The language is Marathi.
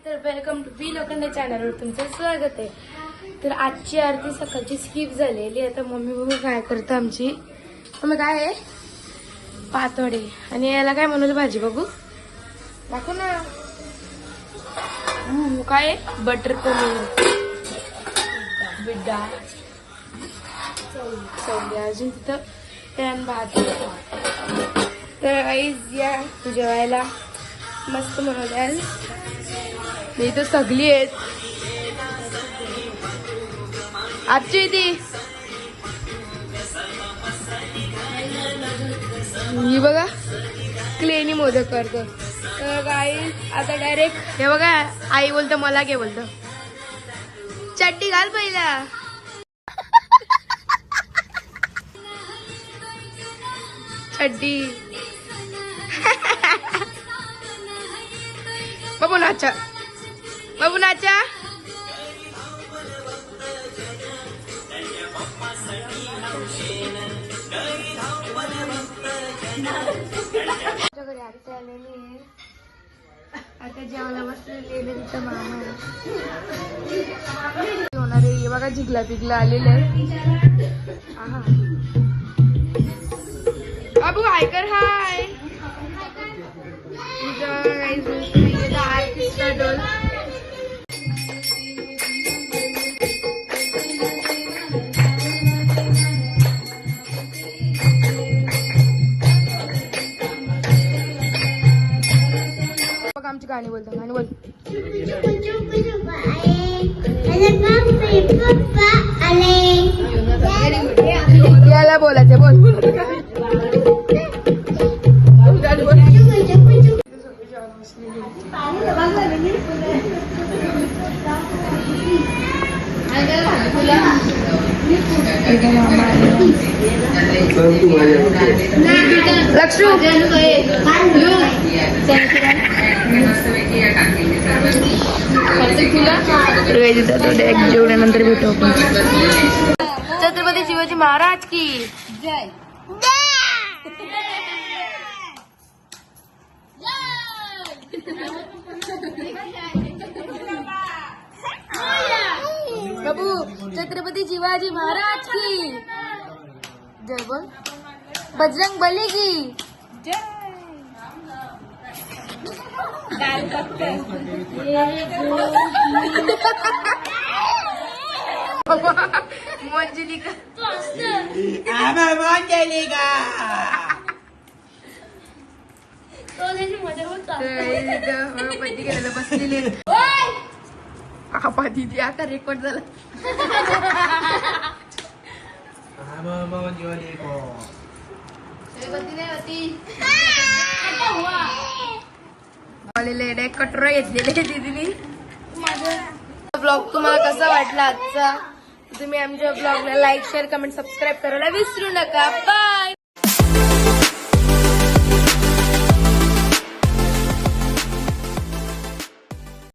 तर वेलकम टू बी लोखंडे चॅनलवर तुमचं स्वागत आहे. तर आजची आरती सकाळची स्किप झालेली. आता मम्मी बघू काय करतं आमची. मग काय आहे पातोडे आणि याला काय म्हणून भाजी बघू दाखव ना. काय बटर पनीर बिड्डा चवली अजून तिथं पॅन भात. तर आईज या जेवायला मस्त बनवल्याल. मी तर सगळी आहेत आजची ती ही बघा क्लेनी मोदक करतो. तर आई आता डायरेक्ट हे बघा आई बोलतं मला काय बोलतं चड्डी घाल पहिला. चड्डी बाबू नाचा बाबू नाचा. घरी आरती आलेली आहे. आता जेवायला बसलेले तिथं मामा होणार आहे. हे बघा जिगला पिगला आलेलं आहे. बाबू हाय कर हाय. आमची गाणी बोलतो गाणी बोल. याला बोलायचं बोल. जेवल्यानंतर भेटू आपण. छत्रपती शिवाजी महाराज की जय. बाबू छत्रपती शिवाजी महाराज की जय बोल. बजरंग बली की जय. मंजलिका पती गेलेला बसलेले पती आता रेकॉर्ड झाला. कटोरा घेतलेले दीदीने. ब्लॉग तुम्हाला कसा वाटला आजचा. तुम्ही आमच्या ब्लॉगला लाईक शेअर कमेंट सबस्क्राईब करायला विसरू नका. बाय.